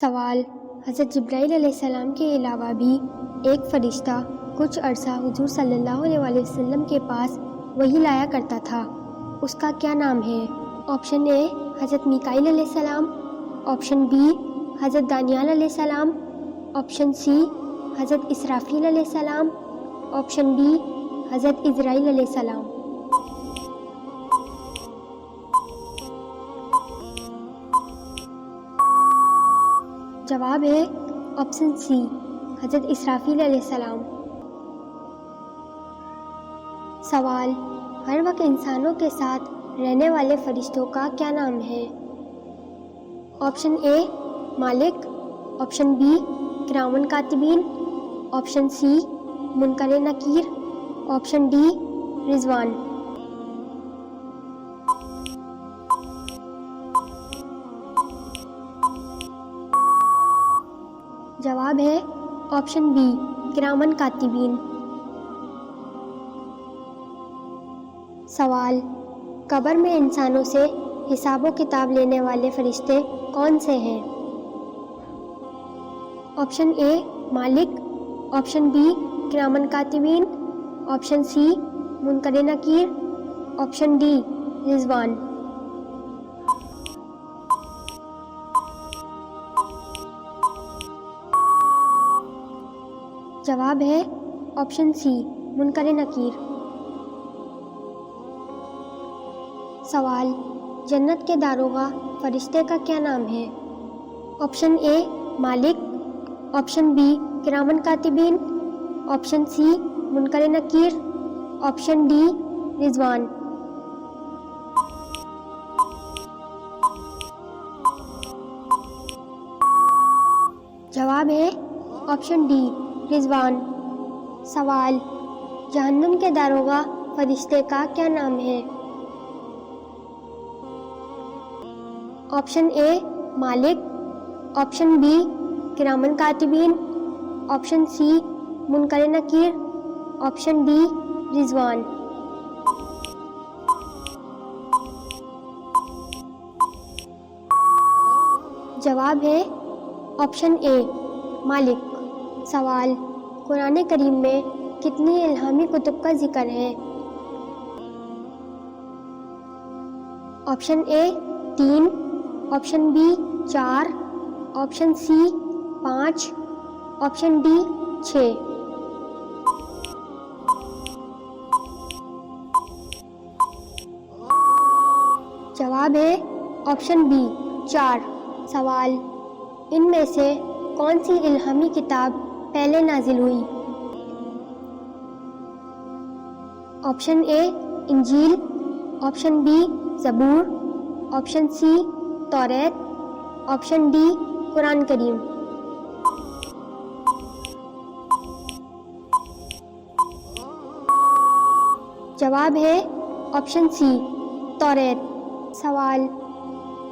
سوال: حضرت جبرائیل علیہ السلام کے علاوہ بھی ایک فرشتہ کچھ عرصہ حضور صلی اللہ علیہ وسلم کے پاس وحی لایا کرتا تھا، اس کا کیا نام ہے؟ آپشن اے حضرت میکائیل علیہ السلام، آپشن بی حضرت دانیال علیہ السلام، آپشن سی حضرت اسرافیل علیہ السلام، آپشن ڈی حضرت عزرائیل علیہ السلام۔ جواب ہے آپشن سی حضرت اسرافیل علیہ السلام۔ سوال: ہر وقت انسانوں کے ساتھ رہنے والے فرشتوں کا کیا نام ہے؟ آپشن اے مالک، آپشن بی کرامن کاتبین، آپشن سی منکر نکیر، آپشن ڈی رضوان۔ جواب ہے آپشن بی کرامن کاتبین۔ سوال: قبر میں انسانوں سے حساب و کتاب لینے والے فرشتے کون سے ہیں؟ آپشن اے مالک، آپشن بی کرامن کاتبین، آپشن سی منکر نکیر، آپشن ڈی رضوان۔ جواب ہے آپشن سی منکر نکیر۔ سوال: جنت کے داروغہ فرشتے کا کیا نام ہے؟ آپشن اے مالک، آپشن بی کرامن کاتبین، آپشن سی منکر نکیر، آپشن ڈی رضوان۔ جواب ہے آپشن ڈی رضوان۔ سوال: جہنم کے داروغہ فرشتے کا کیا نام ہے؟ آپشن اے مالک، آپشن بی کرامن کاتبین، آپشن سی منکر نکیر، آپشن ڈی رضوان۔ جواب ہے آپشن اے مالک۔ سوال: قرآن کریم میں کتنی الہامی کتب کا ذکر ہے؟ Option A 3، option B 4، option C 5، option D 6۔ جواب ہے آپشن بی 4۔ سوال: ان میں سے کون سی الہامی کتاب پہلے نازل ہوئی؟ آپشن اے انجیل، آپشن بی زبور، آپشن سی توریت، آپشن ڈی قرآن کریم۔ جواب ہے آپشن سی توریت۔ سوال: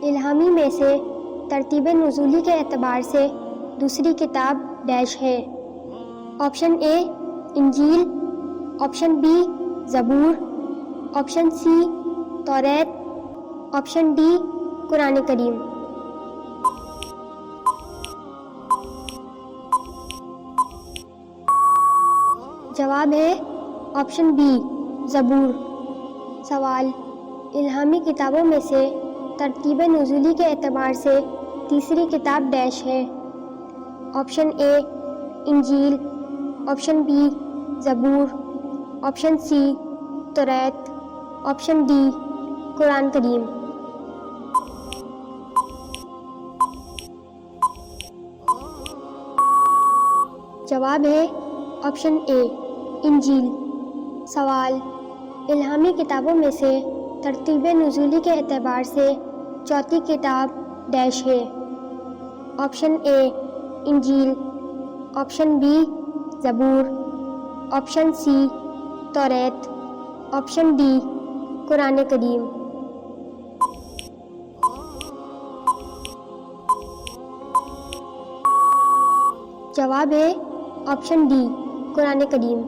الہامی میں سے ترتیب نزولی کے اعتبار سے دوسری کتاب ڈیش ہے؟ آپشن اے انجیل، آپشن بی زبور، آپشن سی توریت، آپشن ڈی قرآن کریم۔ جواب ہے آپشن بی زبور۔ سوال: الہامی کتابوں میں سے ترتیب نزولی کے اعتبار سے تیسری کتاب ڈیش ہے؟ آپشن اے انجیل، آپشن بی زبور، آپشن سی توریت، آپشن ڈی قرآن کریم۔ جواب ہے آپشن اے انجیل۔ سوال: الہامی کتابوں میں سے ترتیب نزولی کے اعتبار سے چوتھی کتاب ڈیش ہے؟ آپشن اے انجیل، آپشن بی زبور، آپشن سی توریت، آپشن ڈی قرآن کریم۔ جواب ہے آپشن ڈی قرآن کریم۔